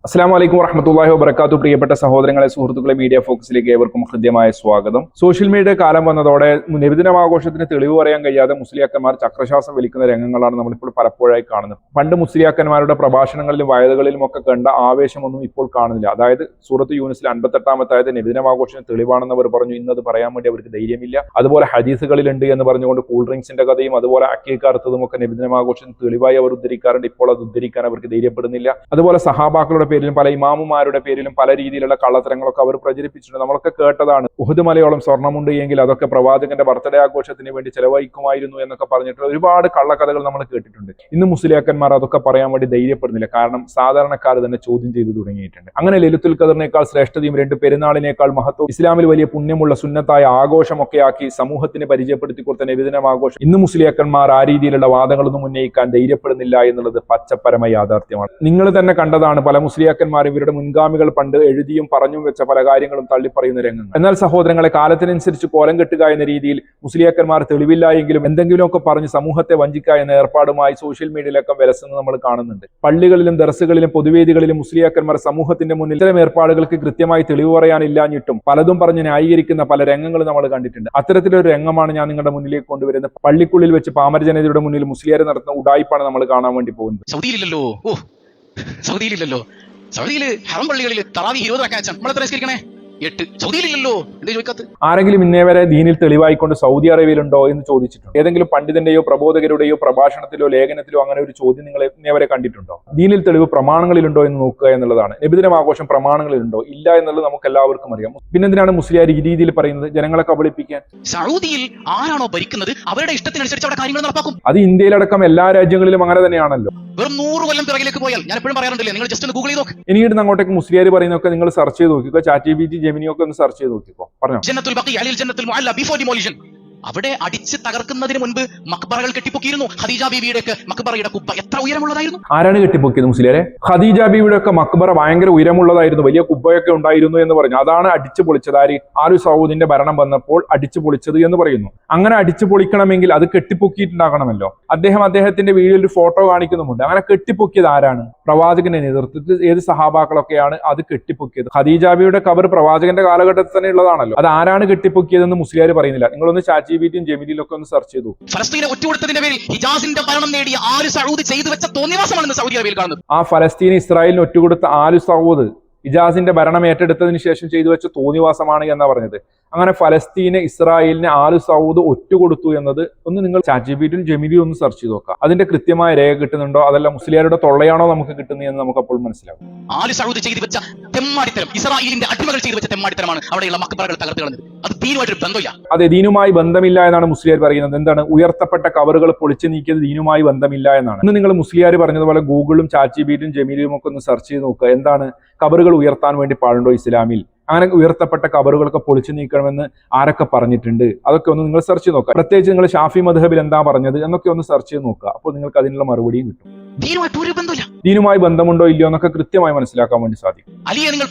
അസ്സലാമു അലൈക്കും വറഹ്മത്തുള്ളാഹി വബറകാതുഹു. പ്രിയപ്പെട്ട സഹോദരങ്ങളെ, സുഹൃത്തുക്കളെ, മീഡിയ ഫോക്കസിലേക്ക് ഏവർക്കും ഹൃദ്യമായ സ്വാഗതം. സോഷ്യൽ മീഡിയ കാലം വന്നതോടെ നബിദിനാഘോഷത്തിന് തെളിവ് പറയാൻ കഴിയാതെ മുസ്ലിയാക്കന്മാർ ചക്രശ്വാസം വലിക്കുന്ന രംഗങ്ങളാണ് നമ്മളിപ്പോൾ പലപ്പോഴായി കാണുന്നത്. പണ്ട് മുസ്ലിയാക്കന്മാരുടെ പ്രഭാഷണങ്ങളിലും വയലുകളിലും ഒക്കെ കണ്ട ആവേശമൊന്നും ഇപ്പോൾ കാണുന്നില്ല. അതായത് സൂറത്ത് യൂനിസിൽ 58-ാമത്തെ ആയത് നബിദിനാഘോഷത്തിന് തെളിവാണെന്ന് അവർ പറഞ്ഞു. ഇന്നത് പറയാൻ വേണ്ടി അവർക്ക് ധൈര്യമില്ല. അതുപോലെ ഹദീസുകളിലുണ്ട് എന്ന് പറഞ്ഞുകൊണ്ട് കൂൾ ഡ്രിങ്ക്സിന്റെ കഥയും അതുപോലെ അക്കീക്ക അറുത്തതും ഒക്കെ നബിദിനാഘോഷത്തിന് തെളിവായി അവർ ഉദ്ധരിക്കാറുണ്ട്. ഇപ്പോൾ അത് ഉദ്ധരിക്കാൻ അവർക്ക് ധൈര്യപ്പെടുന്നില്ല. അതുപോലെ സഹാബാക്കളുടെ പേരിലും പല ഇമാമുമാരുടെ പേരിലും പല രീതിയിലുള്ള കള്ളത്തരങ്ങളൊക്കെ അവർ പ്രചരിപ്പിച്ചിട്ടുണ്ട്. നമ്മളൊക്കെ കേട്ടതാണ്. ഉഹുദ് മലയോളം സ്വർണ്ണമുണ്ട് എങ്കിൽ അതൊക്കെ പ്രവാചകന്റെ ബർത്ത്ഡേ ആഘോഷത്തിന് വേണ്ടി ചെലവഴിക്കുമായിരുന്നു എന്നൊക്കെ പറഞ്ഞിട്ട് ഒരുപാട് കള്ളക്കഥകൾ നമ്മൾ കേട്ടിട്ടുണ്ട്. ഇന്ന് മുസ്ലിയാക്കന്മാർ അതൊക്കെ പറയാൻ വേണ്ടി ധൈര്യപ്പെടുന്നില്ല. കാരണം സാധാരണക്കാർ തന്നെ ചോദ്യം ചെയ്തു തുടങ്ങിയിട്ടുണ്ട്. അങ്ങനെ ലൈലത്തുൽ ഖദറിനേക്കാൾ ശ്രേഷ്ഠതയും രണ്ട് പെരുന്നാളിനേക്കാൾ മഹത്വം ഇസ്ലാമിൽ വലിയ പുണ്യമുള്ള സുന്നത്തായ ആഘോഷമൊക്കെ ആക്കി സമൂഹത്തിന് പരിചയപ്പെടുത്തി കൊടുത്ത നബിദിനം ആഘോഷം ഇന്ന് മുസ്ലിയാക്കന്മാർ ആ രീതിയിലുള്ള വാദങ്ങളൊന്നും ഉന്നയിക്കാൻ ധൈര്യപ്പെടുന്നില്ല എന്നുള്ളത് പച്ചപ്പരമ യാഥാർത്ഥ്യമാണ്. നിങ്ങൾ തന്നെ കണ്ടതാണ് പല മുസ്ലിയാക്കന്മാർ ഇവരുടെ മുൻഗാമികൾ പണ്ട് എഴുതിയും പറഞ്ഞും വെച്ച പല കാര്യങ്ങളും തള്ളിപ്പറയുന്ന രംഗങ്ങൾ. എന്നാൽ സഹോദരങ്ങളെ, കാലത്തിനനുസരിച്ച് കോലം കെട്ടുക എന്ന രീതിയിൽ മുസ്ലിയാക്കന്മാർ തെളിവില്ല എങ്കിലും എന്തെങ്കിലുമൊക്കെ പറഞ്ഞ് സമൂഹത്തെ വഞ്ചിക്കുക എന്ന ഏർപ്പാടുമായി സോഷ്യൽ മീഡിയയിലൊക്കെ വിലസുന്നത് നമ്മൾ കാണുന്നുണ്ട്. പള്ളികളിലും ദർസുകളിലും പൊതുവേദികളിലും മുസ്ലിയാക്കന്മാർ സമൂഹത്തിന്റെ മുന്നിൽ ഇത്തരം ഏർപ്പാടുകൾക്ക് കൃത്യമായി തെളിവ് പറയാനില്ലാഞ്ഞിട്ടും പലതും പറഞ്ഞ് ന്യായീകരിക്കുന്ന പല രംഗങ്ങളും നമ്മൾ കണ്ടിട്ടുണ്ട്. അത്തരത്തിലൊരു രംഗമാണ് ഞാൻ നിങ്ങളുടെ മുന്നിലേക്ക് കൊണ്ടുവരുന്നത്. പള്ളിക്കുള്ളിൽ വെച്ച് പാമര ജനതയുടെ മുന്നിൽ മുസ്ലിയാർ നടത്തുന്ന ഉഡായിപ്പാണ് നമ്മൾ കാണാൻ വേണ്ടി പോകുന്നത്. സൗദിയില് ഹറം പള്ളികളിൽ തറാവി 20 റക്അത്ത് നമ്മൾ എത്ര നിസ്കരിക്കണേ? 8. സൗദിയിലില്ലല്ലോ, എന്തേ ചോദിക്കാത്ത? ആരെങ്കിലും ഇന്നേ വരെ ദീനിൽ തെളിവായിക്കൊണ്ട് സൗദി അറേബ്യയിലുണ്ടോ എന്ന് ചോദിച്ചിട്ടുണ്ടോ? ഏതെങ്കിലും പണ്ഡിതന്റെയോ പ്രബോധകരുടെയോ പ്രഭാഷണത്തിലോ ലേഖനത്തിലോ അങ്ങനെ ഒരു ചോദ്യം നിങ്ങൾ ഇന്നേ വരെ കണ്ടിട്ടുണ്ടോ? ദീനിൽ തെളിവ് പ്രമാണങ്ങളിലുണ്ടോ എന്ന് നോക്കുക എന്നുള്ളതാണ്. നബിദിനം ആഘോഷം പ്രമാണങ്ങളിലുണ്ടോ? ഇല്ല എന്നുള്ളത് നമുക്ക് എല്ലാവർക്കും അറിയാം. പിന്നെന്തിനാണ് മുസ്ലിയാർ ഈ രീതിയിൽ പറയുന്നത്? ജനങ്ങളെ കബളിപ്പിക്കാൻ. സൗദിയിൽ ആരാണോ ഭരിക്കുന്നത് അവരുടെ ഇഷ്ടത്തിനനുസരിച്ച് അവിടെ കാര്യങ്ങൾ നടപ്പാക്കും. അത് ഇന്ത്യയിലടക്കം എല്ലാ രാജ്യങ്ങളിലും അങ്ങനെ തന്നെയാണല്ലോ. വെറും 100 കൊല്ലം പിറകിലേക്ക് പോയാൽ, ഞാൻ എപ്പോഴും പറയാറുണ്ടല്ലേ, നിങ്ങൾ ജസ്റ്റ് ഒന്ന് ഗൂഗിൾ ചെയ്ത് നോക്ക്. ഇനിയിടുന്ന അങ്ങോട്ടേക്ക് മുസ്ലിയാർ പറയുന്നതൊക്കെ നിങ്ങൾ സെർച്ച് ചെയ്ത് നോക്കിക്കോ. ChatGPT, ജെമിനിയൊക്കെ ഒന്ന് സെർച്ച് ചെയ്ത് നോക്കിക്കോ. പറഞ്ഞോ. ജന്നത്തുൽ ബഖി അലിൽ ജന്നത്തുൽ മുഅല്ല ബിഫോർ ഡിമോളിഷൻ. അവിടെ അടിച്ച് തകർക്കുന്നതിന് മുൻപ് മക്ബറകൾ കെട്ടിപ്പൊക്കിയിരുന്നു. ഖദീജ ബീവിയുടെ ഒക്കെ മക്ബറയുടെ കുബ്ബ എത്ര ഉയരമുള്ളതായിരുന്നു! ആരാണ് കെട്ടിപ്പൊക്കിയത്? മുസ്ലിയാരെ? ഖദീജ ബീവിയുടെ ഒക്കെ മക്ബറ ഭയങ്കര ഉയരമുള്ളതായിരുന്നു, വലിയ കുബ്ബയൊക്കെ ഉണ്ടായിരുന്നു എന്ന് പറഞ്ഞു. അതാണ് അടിച്ചു പൊളിച്ചത്. ആര് സൗദിന്റെ ഭരണം വന്നപ്പോൾ അടിച്ചു പൊളിച്ചത് എന്ന് പറയുന്നു. അങ്ങനെ അടിച്ചു പൊളിക്കണമെങ്കിൽ അത് കെട്ടിപ്പൊക്കിയിട്ടുണ്ടാകണമല്ലോ. അദ്ദേഹത്തിന്റെ വീഡിയോയിൽ ഒരു ഫോട്ടോ കാണിക്കുന്നുമുണ്ട്. അങ്ങനെ കെട്ടിപ്പൊക്കിയത് ആരാണ്? പ്രവാചകന്റെ നേതൃത്വത്തിൽ ഏത് സഹാബാക്കളൊക്കെയാണ് അത് കെട്ടിപ്പൊക്കിയത്? ഖദീജ ബീവിയുടെ ഖബർ പ്രവാചകന്റെ കാലഘട്ടത്തിൽ തന്നെ ഉള്ളതാണല്ലോ. അത് ആരാണ് കെട്ടിപ്പൊക്കിയതെന്ന് മുസ്ലിയാർ പറയുന്നില്ല. നിങ്ങളൊന്ന് ChatGPT-യും ജെമിനിയിലൊക്കെ ഒന്ന് സെർച്ച് ചെയ്തു. ഫലസ്തീനെ ഒറ്റുകൊടുത്തതിന്റെ പേരിൽ ഹിജാസിന്റെ ഭരണം നേടിയ ആല് സൗദ് ചെയ്തു വെച്ച തോന്നിവാസമാണ് സൗദി അറേബ്യയിൽ കാണുന്നത്. ആ ഫലസ്തീനെ ഇസ്രായേലിന് ഒറ്റുകൊടുത്ത ആല് സൗദ് ഇജാസിന്റെ ഭരണം ഏറ്റെടുത്തതിന് ശേഷം ചെയ്തു വെച്ച തോന്നിവാസമാണ് എന്നാ പറഞ്ഞത്. അങ്ങനെ ഫലസ്തീനെ ഇസ്രായേലിനെ ആല് സൗദ് ഒറ്റുകൊടുത്തു എന്നത് ഒന്ന് നിങ്ങൾ ChatGPT-യും ജെമിനിയും ഒന്ന് സെർച്ച് ചെയ്ത് നോക്കാം. അതിന്റെ കൃത്യമായ രേഖ കിട്ടുന്നുണ്ടോ, അതല്ല മുസ്ലിയാരുടെ തൊള്ളയാണോ നമുക്ക് കിട്ടുന്നത് എന്ന് നമുക്ക് അപ്പോൾ മനസ്സിലാവും. ആല് സൗദ് ചെയ്തു വെച്ച തെമ്മാടിത്തരം, ഇസ്രായേലിന്റെ അടിമകൾ ചെയ്തു വെച്ച തെമ്മാടിത്തരമാണ് അവിടെയുള്ള മക്ബറകൾ തകർത്ത് കളഞ്ഞത്. അത് ദീനുമായിട്ടൊരു ബന്ധമില്ല. അതെ, ദീനുമായി ബന്ധമില്ല എന്നാണ് മുസ്ലിയാർ പറയുന്നത്. എന്താണ്? ഉയർത്തപ്പെട്ട കവറുകൾ പൊളിച്ചു നീക്കിയത് ദീനുമായി ബന്ധമില്ല എന്നാണ്. ഇന്ന് നിങ്ങൾ മുസ്ലിയാർ പറഞ്ഞതുപോലെ ഗൂഗിളും ChatGPT-യും ജെമിനിയും ഒക്കെ ഒന്ന് സെർച്ച് ചെയ്ത് നോക്കുക. എന്താണ്? കബറുകൾ ഉയർത്താൻ വേണ്ടി പാടുണ്ടോ ഇസ്ലാമിൽ? അങ്ങനെ ഉയർത്തപ്പെട്ട കബറുകളൊക്കെ പൊളിച്ചു നീക്കണമെന്ന് ആരൊക്കെ പറഞ്ഞിട്ടുണ്ട്? അതൊക്കെ ഒന്ന് നിങ്ങൾ സെർച്ച് ചെയ്ത് നോക്കുക. പ്രത്യേകിച്ച് നിങ്ങൾ ഷാഫി മദ്ഹബിൽ എന്താ പറഞ്ഞത് എന്നൊക്കെ ഒന്ന് സെർച്ച് ചെയ്ത് നോക്കുക. അപ്പോൾ നിങ്ങൾക്ക് അതിനുള്ള മറുപടിയും കിട്ടും. ദീനുമായി ബന്ധമുണ്ടോ ഇല്ലയോ എന്നൊക്കെ കൃത്യമായി മനസ്സിലാക്കാൻ വേണ്ടി സാധിക്കും. അലിയെ നിങ്ങൾ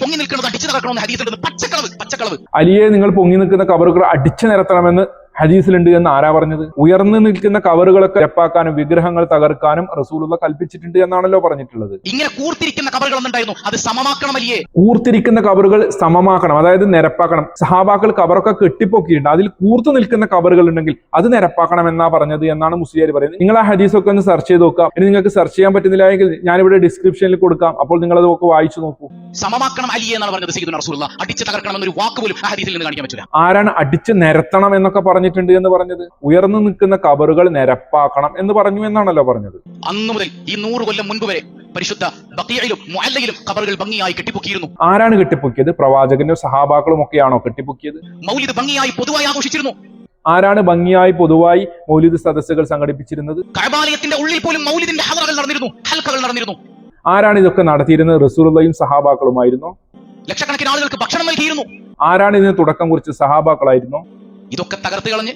പൊങ്ങി നിൽക്കുന്ന കബറുകൾ അടിച്ചു നിരത്തണമെന്ന് ഹദീസിലുണ്ട് എന്ന് ആരാ പറഞ്ഞത്? ഉയർന്നു നിൽക്കുന്ന കവറുകളൊക്കെ നിരപ്പാക്കാനും വിഗ്രഹങ്ങൾ തകർക്കാനും റസൂലുള്ള കൽപ്പിച്ചിട്ടുണ്ട് എന്നാണല്ലോ പറഞ്ഞിട്ടുള്ളത്. ഇങ്ങനെ കൂർത്തിരിക്കുന്ന കബറുകൾ ഉണ്ടായിരുന്നു, അത് സമമാക്കണം. അലിയെ കൂർത്തിരിക്കുന്ന കബറുകൾ സമമാക്കണം, അതായത് നിരപ്പാക്കണം. സഹാബാക്കൾ കബറൊക്കെ കെട്ടിപ്പൊക്കിയിട്ടുണ്ട്. അതിൽ കൂർത്തു നിൽക്കുന്ന കബറുകൾ ഉണ്ടെങ്കിൽ അത് നിരപ്പാക്കണം എന്നാ പറഞ്ഞത് എന്നാണ് മുസ്ലിയാർ പറയുന്നത്. നിങ്ങൾ ആ ഹദീസൊക്കെ ഒന്ന് സെർച്ച് ചെയ്ത് നോക്കാം. ഇനി നിങ്ങൾക്ക് സെർച്ച് ചെയ്യാൻ പറ്റുന്നില്ല എങ്കിൽ ഞാനിവിടെ ഡിസ്ക്രിപ്ഷനിൽ കൊടുക്കാം. അപ്പോൾ നിങ്ങൾ അതൊക്കെ വായിച്ചു നോക്കൂ. സമമാക്കണം അലിയെ എന്നാണ് പറഞ്ഞത് സയ്യിദുനാ റസൂലുള്ളാഹ്. അടിച്ചു തകർക്കണം എന്നൊരു വാക്ക് പോലും ആ ഹദീസിൽ നിന്ന് കാണിക്കാൻ പറ്റില്ല. ആരാണ് അടിച്ചു നിരത്തണം എന്നൊക്കെ പറഞ്ഞിട്ടുണ്ട് എന്ന് പറഞ്ഞത്? ഉയർന്നു നിൽക്കുന്ന കബറുകൾ നിരപ്പാക്കണം എന്ന് പറഞ്ഞു എന്നാണല്ലോ പറഞ്ഞത്. അന്നു മുതൽ ഈ 100 കൊല്ലം മുൻപ് വരെ പരിശുദ്ധ ബഖീഇലും മുഅല്ലയിലും ഖബറുകൾ ഭംഗിയായി കെട്ടിപ്പൊക്കിയിരുന്നു. ആരാണ് കെട്ടിപ്പൊക്കിയത്? പ്രവാചകന്റെ സഹാബാക്കളും ഒക്കെയാണോ കെട്ടിപ്പൊക്കിയത്? മൗലിദ് ഭംഗിയായി പൊതുവായി ആഘോഷിച്ചിരുന്നു. ആരാണ് ഭംഗിയായി പൊതുവായി മൗലിദ് സദസ്സുകൾ സംഘടിപ്പിച്ചിരുന്നത്? കഅബാലയത്തിന്റെ ഉള്ളിൽ പോലും മൗലിദിന്റെ ഹദറകൾ നടന്നിരുന്നു, ഹൽഖകൾ നടന്നിരുന്നു. ആരാണ് ഇതൊക്കെ നടത്തിയിരുന്നത്? റസൂലുള്ളാഹിയും സഹാബാക്കളുമായിരുന്നു. ലക്ഷക്കണക്കിന് ആളുകൾക്ക് ഭക്ഷണം നൽകിയിരുന്നു. ആരാണ് ഇതിന് തുടക്കം കുറിച്ച്? സഹാബാക്കളായിരുന്നു. ഇതൊക്കെ തകർത്ത് കളഞ്ഞ്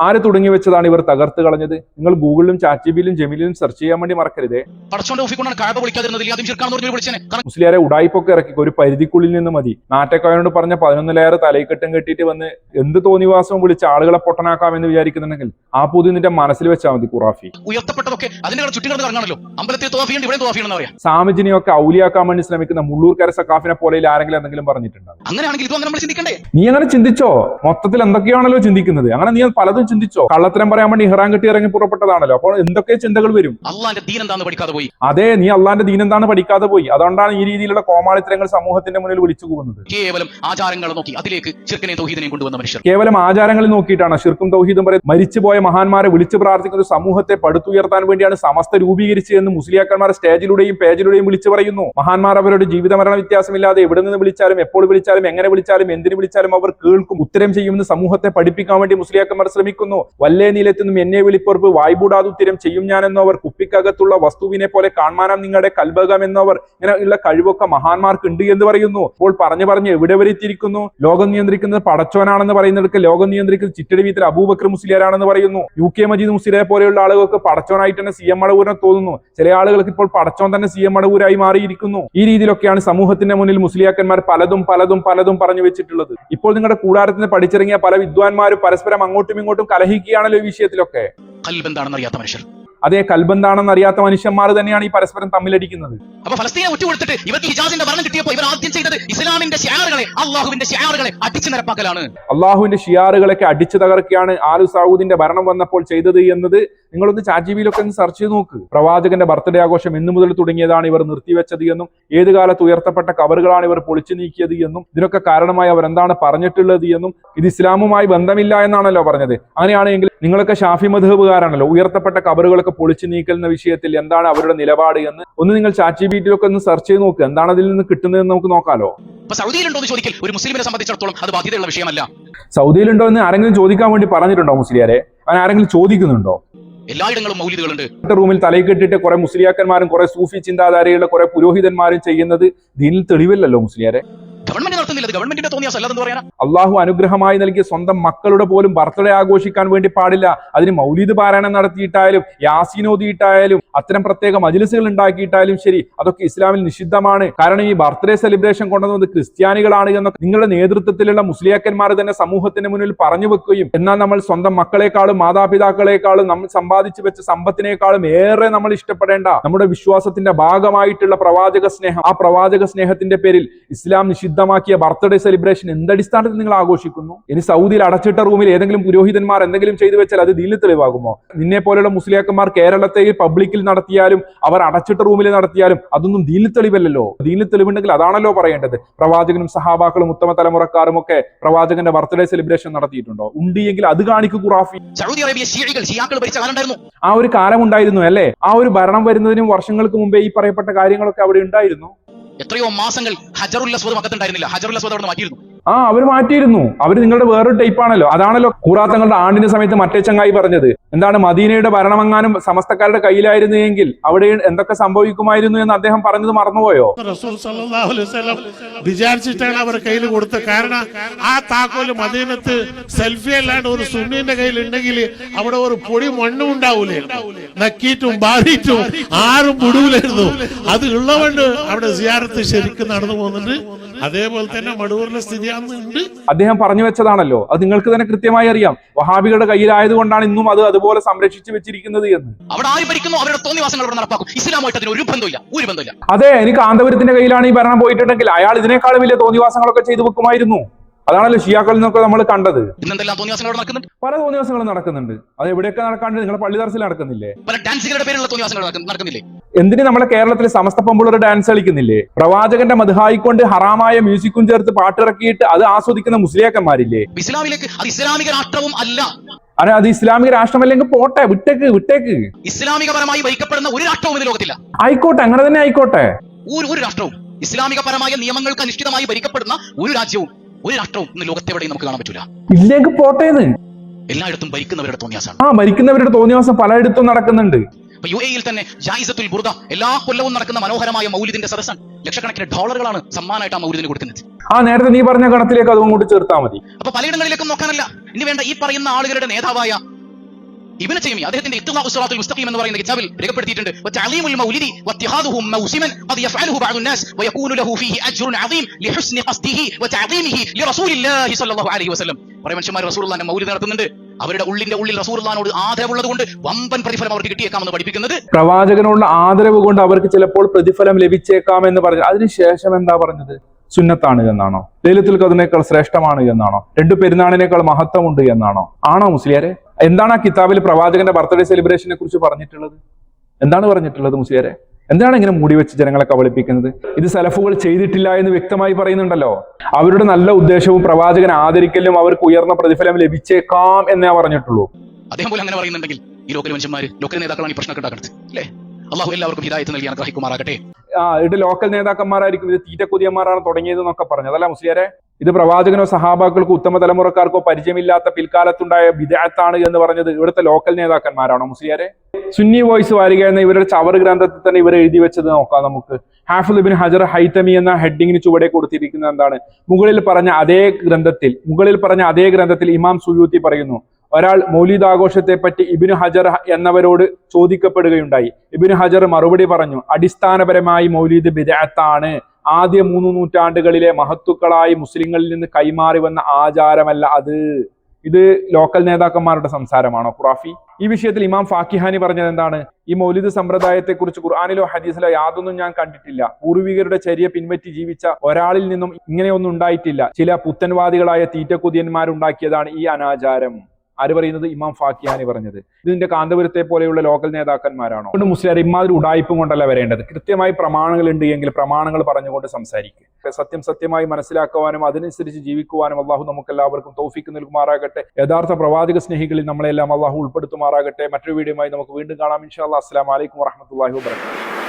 ആര് തുടങ്ങി വെച്ചതാണ് ഇവർ തകർത്ത് കളഞ്ഞത്? നിങ്ങൾ ഗൂഗിളിലും ചാറ്റ്ജിപിയിലും ജെമിനിലും സെർച്ച് ചെയ്യാൻ വേണ്ടി മറക്കരുതേ. പടച്ചോന്റെ ഓഫിക്കൊണ്ടാണ് കാബ വിളിക്കാതിരുന്നത്, അതും ശിർക്കാണെന്ന് പറഞ്ഞു വിളിച്ചേനെ. മുസ്ലിയാരെ ഉടായിപ്പൊക്കെ ഇറക്കി ഒരു പരിധിക്കുള്ളിൽ നിന്ന് മതി. നാറ്റക്കായോട് പറഞ്ഞ 11 ലെയർ തലയിക്കെട്ടും കെട്ടിയിട്ട് വന്ന് എന്ത് തോന്നിവാസവും വിളിച്ച് ആളുകളെ പൊട്ടനാക്കാമെന്ന് വിചാരിക്കുന്നുണ്ടെങ്കിൽ ആ പൂതി നിന്റെ മനസ്സിൽ വെച്ചാൽ മതി. ഖുറാഫി ഉയർത്തപ്പെട്ടതൊക്കെ അതിന്റെ ചുറ്റിക്കിടന്ന് കറങ്ങാണല്ലോ. അമ്പലത്തിൽ തോഫിയുണ്ട്, ഇവിടെ തോഫിയാണെന്ന് പറയാം. സാമിജിനെയൊക്കെ ഔലിയാക്കാൻ വേണ്ടി ശ്രമിക്കുന്ന മുള്ളൂർക്കര സക്കാഫിനെ പോലെ ആരെങ്കിലും എന്തെങ്കിലും പറഞ്ഞിട്ടുണ്ടോ? അങ്ങനെയാണെങ്കിൽ ഇതും നമ്മൾ ചിന്തിക്കണ്ടേ? നീ അങ്ങനെ ചിന്തിച്ചോ? മൊത്തത്തിൽ എന്തൊക്കെയാണല്ലോ ചിന്തിക്കുന്നത്. അങ്ങനെ നീ പലതും ചിന്തിച്ചോ? കള്ളത്തരം പറയാൻ വേണ്ടി ഇഹ്റാൻ കെട്ടി ഇറങ്ങി പുറപ്പെട്ടതാണല്ലോ. അപ്പോൾ എന്തൊക്കെ ചിന്തകൾ വരും? അള്ളാന്റെ ദീൻ എന്താന്ന് പഠിക്കാതെ പോയി. അതെ, നീ അള്ളാന്റെ ദീൻ എന്താന്ന് പഠിക്കാതെ പോയി. അതുകൊണ്ടാണ് ഈ രീതിയിലുള്ള കോമാളിത്തരങ്ങൾ സമൂഹത്തിന്റെ മുന്നിൽ വിളിച്ചു പോകുന്നത്. കേവലം ആചാരങ്ങൾ നോക്കി അതിലേക്ക് ശിർക്കിനെയും തൗഹീദിനെയും കൊണ്ടുവന്ന മനുഷ്യർ. കേവലം ആചാരങ്ങളിൽ നോക്കിയിട്ടാണ് ശിർക്കും തൗഹീദും പറയുന്നത്. മരിച്ചുപോയ മഹാന്മാരെ വിളിച്ചു പ്രാർത്ഥിക്കുന്ന സമൂഹത്തെ പടുത്തുയർത്താൻ വേണ്ടിയാണ് സമസ്ത രൂപീകരിച്ചതെന്ന് മുസ്ലിയാക്കന്മാർ സ്റ്റേജിലൂടെയും പേജിലൂടെയും വിളിച്ചു പറയുന്നു. മഹാന്മാർ അവരുടെ ജീവിത മരണ വ്യത്യാസമില്ലാതെ എവിടെ നിന്ന് വിളിച്ചാലും എപ്പോൾ വിളിച്ചാലും എങ്ങനെ വിളിച്ചാലും എന്തിനു വിളിച്ചാലും അവർ കേൾക്കും, ഉത്തരം ചെയ്യുമെന്ന് സമൂഹത്തെ പഠിപ്പിക്കാൻ വേണ്ടി മുസ്ലിയാക്കന്മാർ ശ്രമിക്കുന്നു. വല്ലേ നീലത്തുനിന്നും എന്നെ വിളിപ്പുറപ്പ് വായ്പൂടാതെ ഉത്തരം ചെയ്യും ഞാനെന്നോ അവർ കുപ്പിക്കകത്തുള്ള വസ്തുവിനെ പോലെ കാണാനാം നിങ്ങളുടെ കൽബകമെന്നവർ ഇങ്ങനെ ഉള്ള കഴിവൊക്കെ മഹാന്മാർക്ക് ഉണ്ട് എന്ന് പറയുന്നു. അപ്പോൾ പറഞ്ഞു എവിടെ വരെ എത്തിയിരിക്കുന്നു? ലോകം നിയന്ത്രിക്കുന്നത് പടച്ചോനാണെന്ന് പറയുന്നിടക്ക് ലോകം നിയന്ത്രിക്കുന്നത് ചിറ്റടി വീട്ടിൽ അബൂബക്കർ മുസ്ലിയാരാണെന്ന് പറയുന്നു. UK മജീദ് മുസ്ലിയെ പോലെയുള്ള ആളുകൾക്ക് പടച്ചോനായിട്ട് തന്നെ CM മടവൂരിനെ തോന്നുന്നു. ചില ആളുകൾക്ക് ഇപ്പോൾ പടച്ചോൻ തന്നെ CM മടവൂരായി മാറിയിരിക്കുന്നു. ഈ രീതിയിലൊക്കെയാണ് സമൂഹത്തിന്റെ മുന്നിൽ മുസ്ലിയാക്കന്മാർ പലതും പറഞ്ഞു വെച്ചിട്ടുള്ളത്. ഇപ്പോൾ നിങ്ങളുടെ കൂടാരത്തിന് പഠിച്ചിറങ്ങിയ പല വിദ്വാൻമാരും പരസ്പരം അങ്ങോട്ടും ഇങ്ങോട്ടും കലഹിക്കുകയാണല്ലോ ഈ വിഷയത്തിലൊക്കെ. ഖൽബ് എന്താണെന്ന് അറിയാത്ത മനുഷ്യർ. അതേ, കൽബന്താണെന്ന് അറിയാത്ത മനുഷ്യന്മാർ തന്നെയാണ് ഈ പരസ്പരം തമ്മിലടിക്കുന്നത്. അപ്പൊ ഫലസ്തീനെ ഒറ്റുകൊടുത്തിട്ട് ഇവർക്ക് ഹിജാസിന്റെ ഭരണം കിട്ടിയപ്പോൾ ഇവർ ആദ്യം ചെയ്തത് ഇസ്ലാമിന്റെ ശിയാറുകളെ, അള്ളാഹുവിന്റെ ശിയാറുകളെ അടിച്ചു നിരപ്പാക്കലാണ്. അള്ളാഹുവിന്റെ ഷിയാറുകളൊക്കെ അടിച്ചു തകർക്കുകയാണ് ആലു സൗദിന്റെ ഭരണം വന്നപ്പോൾ ചെയ്തത് എന്നത് നിങ്ങളൊന്ന് ചാറ്റ്ജിപിയിലൊക്കെ ഒന്ന് സെർച്ച് ചെയ്ത് നോക്ക്. പ്രവാചകന്റെ ബർത്ത്ഡേ ആഘോഷം എന്നു മുതൽ തുടങ്ങിയതാണ് ഇവർ നിർത്തിവെച്ചത് എന്നും ഏത് കാലത്ത് ഉയർത്തപ്പെട്ട കബറുകളാണ് ഇവർ പൊളിച്ചു നീക്കിയത് എന്നും ഇതിനൊക്കെ കാരണമായി അവർ എന്താണ് പറഞ്ഞിട്ടുള്ളത് എന്നും ഇത് ഇസ്ലാമുമായി ബന്ധമില്ല എന്നാണല്ലോ പറഞ്ഞത്. അങ്ങനെയാണെങ്കിൽ നിങ്ങളൊക്കെ ഷാഫി മദ്ഹബുകാരാണല്ലോ. ഉയർത്തപ്പെട്ട കബറുകളൊക്കെ പൊളിച്ചു നീക്കൽ എന്ന വിഷയത്തിൽ എന്താണ് അവരുടെ നിലപാട് എന്ന് ഒന്ന് നിങ്ങൾ ചാറ്റ്ജിപിയിലൊക്കെ ഒന്ന് സെർച്ച് ചെയ്ത് നോക്ക്. എന്താണ് അതിൽ നിന്ന് കിട്ടുന്നതെന്ന് നമുക്ക് നോക്കാലോ. സൗദിയിലുണ്ടോ എന്ന് ചോദിക്കൽ ഒരു മുസ്ലിമിനെ സംബന്ധിച്ചിടത്തോളം അത് ബാധ്യതയുള്ള വിഷയമല്ല. സൗദിയിലുണ്ടോ എന്ന് ആരെങ്കിലും ചോദിക്കാൻ വേണ്ടി പറഞ്ഞിട്ടുണ്ടോ മുസ്ലിയാരെ? അങ്ങനെ ആരെങ്കിലും ചോദിക്കുന്നുണ്ടോ? എല്ലായിടങ്ങളും മൗലിദുകളുണ്ട്. റൂമിൽ തലയിൽ കെട്ടിട്ട് കുറെ മുസ്ലിയാക്കന്മാരും കുറെ സൂഫി ചിന്താധാരയുള്ള കുറെ പുരോഹിതന്മാരും ചെയ്യുന്നത് ദീനിൽ തെളിവില്ലല്ലോ മുസ്ലിയാരെ. ഗവൺമെന്റ് നടത്തുന്നില്ല, ഗവൺമെന്റിന്റെ തോന്നിയാസം അല്ലാതെന്ന് പറയാനാ. അള്ളാഹു അനുഗ്രഹമായി നൽകിയ സ്വന്തം മക്കളുടെ പോലും ബർത്ത്ഡേ ആഘോഷിക്കാൻ വേണ്ടി പാടില്ല. അതിന് മൗലിദ് പാരായണം നടത്തിയിട്ടായാലും യാസീൻ ഓതിയിട്ടായാലും അത്തരം പ്രത്യേക മജ്‌ലിസുകൾ ഉണ്ടാക്കിയിട്ടായാലും ശരി, അതൊക്കെ ഇസ്ലാമിൽ നിഷിദ്ധമാണ്. കാരണം ഈ ബർത്ത്ഡേ സെലിബ്രേഷൻ കൊണ്ടുവന്നത് ക്രിസ്ത്യാനികളാണ് എന്നൊക്കെ നിങ്ങളുടെ നേതൃത്വത്തിലുള്ള മുസ്ലിയാക്കന്മാർ തന്നെ സമൂഹത്തിന് മുന്നിൽ പറഞ്ഞു വെക്കുകയും എന്നാൽ നമ്മൾ സ്വന്തം മക്കളെക്കാളും മാതാപിതാക്കളെക്കാളും നമ്മൾ സമ്പാദിച്ചു വെച്ച സമ്പത്തിനേക്കാളും ഏറെ നമ്മൾ ഇഷ്ടപ്പെടേണ്ട നമ്മുടെ വിശ്വാസത്തിന്റെ ഭാഗമായിട്ടുള്ള പ്രവാചക സ്നേഹം, ആ പ്രവാചക സ്നേഹത്തിന്റെ പേരിൽ ഇസ്ലാം നിഷിദ്ധമാക്കിയ ബർത്ത്ഡേ സെലിബ്രേഷൻ എന്തടിസ്ഥാനത്തിൽ നിങ്ങൾ ആഘോഷിക്കുന്നു? ഇനി സൗദിയിൽ അടച്ചിട്ട റൂമിൽ ഏതെങ്കിലും പുരോഹിതന്മാർ എന്തെങ്കിലും ചെയ്തു വെച്ചാൽ അത് ദീനിൽ തെളിവാകുമോ? നിന്നെ പോലെയുള്ള മുസ്ലിയാക്കന്മാർ കേരളത്തെ പബ്ലിക്കിൽ നടത്തിയാലും അവർ അടച്ചിട്ട റൂമിൽ നടത്തിയാലും അതൊന്നും ദീനിൽ തെളിവല്ലല്ലോ. ദീനിൽ തെളിവുണ്ടെങ്കിൽ അതാണല്ലോ പറയേണ്ടത്. പ്രവാചകനും സഹാബാക്കളും ഉത്തമ തലമുറക്കാരും ഒക്കെ പ്രവാചകന്റെ ബർത്ത്ഡേ സെലിബ്രേഷൻ നടത്തിയിട്ടുണ്ടോ? ഉണ്ട് എങ്കിൽ അത് കാണിക്കൂ ഖുറാഫി. സൗദി അറേബ്യ ഷിയകൾ ഭരിച്ച കാലം ഉണ്ടായിരുന്നു. ആ ഒരു കാലം ഉണ്ടായിരുന്നു അല്ലേ? ആ ഒരു ഭരണം വരുന്നതിനും വർഷങ്ങൾക്ക് മുമ്പേ ഈ പറയപ്പെട്ട കാര്യങ്ങളൊക്കെ അവിടെ ഉണ്ടായിരുന്നു. എത്രയോ മാസങ്ങൾ ഹജറുൽ അസ്വദ് മക്കത്തുണ്ടായിരുന്നില്ല. ഹജറുൽ അസ്വദ് അവിടെ മാറ്റിയിരുന്നു. അവർ മാറ്റിയിരുന്നു. അവർ നിങ്ങളുടെ വേറൊരു ടൈപ്പ് ആണല്ലോ. അതാണല്ലോ ഖുറാത്തങ്ങളുടെ ആണ്ടിന്റെ സമയത്ത് മറ്റേ ചങ്ങായി പറഞ്ഞത്. എന്താണ്, മദീനയുടെ ഭരണമെങ്ങാനും സമസ്തക്കാരുടെ കയ്യിലായിരുന്നു എങ്കിൽ അവിടെ എന്തൊക്കെ സംഭവിക്കുമായിരുന്നു എന്ന് അദ്ദേഹം പറഞ്ഞത് മറന്നുപോയോ? റസൂൽ സല്ലല്ലാഹു അലൈഹി വസല്ലം വിചാരിച്ചിട്ടാണ് അവർ കയ്യിൽ കൊടുത്തത്. കാരണം ആ താക്കോല് മദീനത്ത് സെൽഫി അല്ലാണ്ട് ഒരു സുന്നീന്റെ കയ്യിൽ ഉണ്ടെങ്കിൽ അവിടെ ഒരു പൊടി മണ്ണും ഉണ്ടാവൂലേ, നക്കിയിട്ടും ബാധിയിട്ടും ആരും വിടൂലായിരുന്നു. അത് ഉള്ളതുകൊണ്ട് അവിടെ സിയാറത്ത് ശരിക്കും നടന്നു പോകുന്നുണ്ട്. അതേപോലെ തന്നെ മടവൂരിലെ സ്ഥിതി ഉണ്ട്. അദ്ദേഹം പറഞ്ഞു വെച്ചതാണല്ലോ. അത് നിങ്ങൾക്ക് തന്നെ കൃത്യമായി അറിയാം. വഹാബികളുടെ കയ്യിലായതുകൊണ്ടാണ് ഇന്നും അത് അതുപോലെ സംരക്ഷിച്ചു വെച്ചിരിക്കുന്നത് എന്ന്. അവിടെ ആര് ഭരിക്കുന്നു അവരുടെ തോന്നിവാസങ്ങൾ അവിടെ നടപ്പാക്കും. ഇസ്ലാമായിട്ട് അതിന് ഒരു ബന്ധമില്ല. അതെ, എനിക്ക് കാന്തപുരത്തിന്റെ കയ്യിലാണ് ഈ ഭരണം പോയിട്ടുണ്ടെങ്കിൽ അയാൾ ഇതിനേക്കാളും വലിയ തോന്നിവാസങ്ങളൊക്കെ ചെയ്തു വെക്കുമായിരുന്നു. അതാണല്ലോ ഷിയാക്കളിൽ നിന്നൊക്കെ നമ്മൾ കണ്ടത്. ഇന്നെന്തെല്ലാം തോന്നിവാസങ്ങൾ നടക്കുന്നുണ്ട്. പല തോന്നിവാസങ്ങളും നടക്കുന്നുണ്ട്. അത് എവിടെയൊക്കെ നടക്കാണ്ട് നിങ്ങളുടെ പള്ളി ദർസിൽ നടക്കുന്നില്ലേ? പല ഡാൻസുകളുടെ പേരിലുള്ള തോന്നിവാസങ്ങൾ നടക്കുന്നില്ലേ? എന്തിന് നമ്മുടെ കേരളത്തിൽ സമസ്ത പമ്പുള്ളൊരു ഡാൻസ് കളിക്കുന്നില്ലേ? പ്രവാചകന്റെ മദ്ഹായിക്കൊണ്ട് ഹറാമായ മ്യൂസിക്കും ചേർത്ത് പാട്ടിറക്കിയിട്ട് അത് ആസ്വദിക്കുന്ന മുസ്ലിയാക്കന്മാരില്ലേ? ഇസ്ലാമിലേക്ക് അത് ഇസ്ലാമിക രാഷ്ട്രവും അല്ല. അതെ, അത് ഇസ്ലാമിക രാഷ്ട്രമല്ലെങ്കിൽ പോട്ടെ, വിട്ടേക്ക്. ഇസ്ലാമികപരമായി ഭരിക്കപ്പെടുന്ന ഒരു രാഷ്ട്രവും ഈ ലോകത്തില്ല. ആയിക്കോട്ടെ, അങ്ങനെ തന്നെ ആയിക്കോട്ടെ. ഒരു രാഷ്ട്രവും ഇസ്ലാമികപരമായ നിയമങ്ങൾക്ക് അനുഷ്ഠിതമായി ഭരിക്കപ്പെടുന്ന ഒരു രാജ്യവും ഒരു രാഷ്ട്രവും ഇന്ന് ലോകത്തെവിടെയും നമുക്ക് കാണാൻ പറ്റൂല. ഇല്ലെങ്കിൽ പോട്ടേന്ന്. എല്ലായിടത്തും ഭരിക്കുന്നവരുടെ തോന്നിയാസാണ്. ഭരിക്കുന്നവരുടെ തോന്നിയാസം പലയിടത്തും നടക്കുന്നുണ്ട്. ഇപ്പൊ UAE-യിൽ തന്നെ ജായിസത്തുൽ ബുർദ എല്ലാ കൊല്ലവും നടക്കുന്ന മനോഹരമായ മൗലിദിന്റെ സദസ്സാണ്. ലക്ഷക്കണക്കിന് ഡോളറുകളാണ് സമ്മാനമായിട്ട് ആ മൗലിദിന് കൊടുക്കുന്നത്. നേരത്തെ നീ പറഞ്ഞ ഗണത്തിലേക്ക് അതും കൂടി ചേർത്താൽ മതി. അപ്പൊ പലയിടങ്ങളിലേക്കും നോക്കാനല്ല, ഇനി വേണ്ട ഈ പറയുന്ന ആളുകളുടെ നേതാവായ ഇബ്നു തൈമിയ അദ്ദേഹത്തിന്റെ ഇഖ്തിദാഉ സിറാത്തുൽ മുസ്തഖീം എന്ന് പറയുന്ന കിതാബിൽ രേഖപ്പെടുത്തിയിട്ടുണ്ട്, വതഅലീമുൽ മൗലിദി വത്തിഹാദുഹു മൗസിമൻ ഖദ് യഫഅലുഹു ബഅദു الناس വയകൂനു ലഹു ഫീഹി അജ്റുൻ അദീം ലിഹുസ്നി ഖസ്ദിഹി വതഅദീമിഹി ലിറസൂലില്ലാഹി സ്വല്ലല്ലാഹു അലൈഹി വസല്ലം. പറയ മനുഷ്യന്മാർ റസൂലുള്ളാഹിന്റെ മൗലിദ് നടത്തുന്നുണ്ട്, അവരുടെ ഉള്ളിൽ റസൂലുള്ളാഹിനോട് ആദരവുള്ളത് കൊണ്ട് വമ്പൻ പ്രതിഫലം അവർക്ക് കിട്ടിയേക്കാമെന്ന് പഠിപ്പിക്കുന്നത്. പ്രവാചകനുള്ള ആദരവ് കൊണ്ട് അവർക്ക് ചിലപ്പോൾ പ്രതിഫലം ലഭിച്ചേക്കാം എന്ന് പറഞ്ഞു. അതിനുശേഷം എന്താ പറഞ്ഞത്? സുന്നത്താണ് എന്നാണോ? ലൈലത്തുൽ ഖദ്റിനേക്കാൾ ശ്രേഷ്ഠമാണ് എന്നാണോ? 2 പെരുന്നാളിനേക്കാൾ മഹത്വമുണ്ട് എന്നാണോ? ആണോ മുസ്ലിയാരെ? എന്താണ് ആ കിതാബിൽ പ്രവാചകന്റെ ബർത്ത്ഡേ സെലിബ്രേഷനെ കുറിച്ച് പറഞ്ഞിട്ടുള്ളത്? എന്താണ് പറഞ്ഞിട്ടുള്ളത് മുസ്ലിയാരെ? എന്താണ് ഇങ്ങനെ മൂടിവെച്ച് ജനങ്ങളെ കബളിപ്പിക്കുന്നത്? ഇത് സലഫുകൾ ചെയ്തിട്ടില്ല എന്ന് വ്യക്തമായി പറയുന്നുണ്ടല്ലോ. അവരുടെ നല്ല ഉദ്ദേശവും പ്രവാചകനെ ആദരിക്കലും അവർക്ക് ഉയർന്ന പ്രതിഫലം ലഭിച്ചേക്കാം എന്നേ പറഞ്ഞിട്ടുള്ളൂ. അദ്ദേഹം പോലും അങ്ങനെ പറയുന്നുണ്ടെങ്കിൽ ഈ ലോക്കൽ മനുഷ്യന്മാര്, ലോക്കൽ നേതാക്കളാണ് ഈ പ്രശ്നമൊക്കെ ഉണ്ടാക്കുന്നത് അല്ലേ? അള്ളാഹു എല്ലാവർക്കും ഹിദായത്ത് നൽകി അനുഗ്രഹിക്കുമാറാകട്ടെ. ഇത് ലോക്കൽ നേതാക്കന്മാരായിരിക്കും ഇത് തീറ്റക്കുതിയന്മാരാണ് തുടങ്ങിയത് എന്നൊക്കെ പറഞ്ഞതല്ല മുസ്ലിയാരെ. ഇത് പ്രവാചകനോ സഹാബാക്കൾക്കോ ഉത്തമ തലമുറക്കാർക്കോ പരിചയമില്ലാത്ത പിൽക്കാലത്തുണ്ടായ ബിദ്അത്താണ് എന്ന് പറഞ്ഞത് ഇവിടുത്തെ ലോക്കൽ നേതാക്കന്മാരാണോ മുസ്ലിയാരെ? സുന്നി വോയിസ് വാരിക എന്ന ഇവരുടെ ചവർ ഗ്രന്ഥത്തിൽ തന്നെ ഇവർ എഴുതി വെച്ചത് നോക്കാം നമുക്ക്. ഹാഫിദ് ഇബ്നു ഹജർ ഹൈതമി എന്ന ഹെഡിങ്ങിന് ചുവടെ കൊടുത്തിരിക്കുന്നത് എന്താണ്? മുകളിൽ പറഞ്ഞ അതേ ഗ്രന്ഥത്തിൽ ഇമാം സുയൂത്തി പറയുന്നു, ഒരാൾ മൗലിദാഘോഷത്തെ പറ്റി ഇബ്നു ഹജർ എന്നവരോട് ചോദിക്കപ്പെടുകയുണ്ടായി. ഇബ്നു ഹജർ മറുപടി പറഞ്ഞു, അടിസ്ഥാനപരമായി മൗലിദ് ബിദ്അത്താണ്. ആദ്യ 3 നൂറ്റാണ്ടുകളിലെ മഹത്തുക്കളായി മുസ്ലിങ്ങളിൽ നിന്ന് കൈമാറി വന്ന ആചാരമല്ല അത്. ഇത് ലോക്കൽ നേതാക്കന്മാരുടെ സംസാരമാണോ ഖുറാഫി? ഈ വിഷയത്തിൽ ഇമാം ഫാക്കിഹാനി പറഞ്ഞത് എന്താണ്? ഈ മൗലിദ് സമ്പ്രദായത്തെ കുറിച്ച് ഖുർആനിലോ ഹദീസിലോ യാതൊന്നും ഞാൻ കണ്ടിട്ടില്ല. പൂർവികരുടെ ചര്യ പിൻപറ്റി ജീവിച്ച ഒരാളിൽ നിന്നും ഇങ്ങനെയൊന്നും ഉണ്ടായിട്ടില്ല. ചില പുത്തൻവാദികളായ തീറ്റക്കുതിയന്മാരുണ്ടാക്കിയതാണ് ഈ അനാചാരം. ആര് പറയുന്നത്? ഇമാം ഫാക്കിഹാനി പറഞ്ഞത്. ഇതിന്റെ കാന്തപുരത്തെ പോലെയുള്ള ലോക്കൽ നേതാക്കന്മാരാണോ? അതുകൊണ്ട് മുസ്ലിം ഇമാതിരി ഉടായ്പും കൊണ്ടല്ല വരേണ്ടത്. കൃത്യമായി പ്രമാണങ്ങൾ ഉണ്ട് എങ്കിൽ പ്രമാണങ്ങൾ പറഞ്ഞുകൊണ്ട് സംസാരിക്കുക. സത്യമായി മനസ്സിലാക്കുവാനും അതനുസരിച്ച് ജീവിക്കുവാനും അള്ളാഹു നമുക്ക് എല്ലാവർക്കും തൗഫീക്ക് നൽകുമാറാകട്ടെ. യഥാർത്ഥ പ്രവാചക സ്നേഹികളിൽ നമ്മളെല്ലാം അള്ളാഹു ഉൾപ്പെടുത്തുമാറാകട്ടെ. മറ്റൊരു വീഡിയോയുമായി നമുക്ക് വീണ്ടും കാണാം ഇൻഷാ അല്ലാഹ്. അസ്സലാമു അലൈക്കും വറഹ്മത്തുള്ളാഹി വബറകാതുഹു.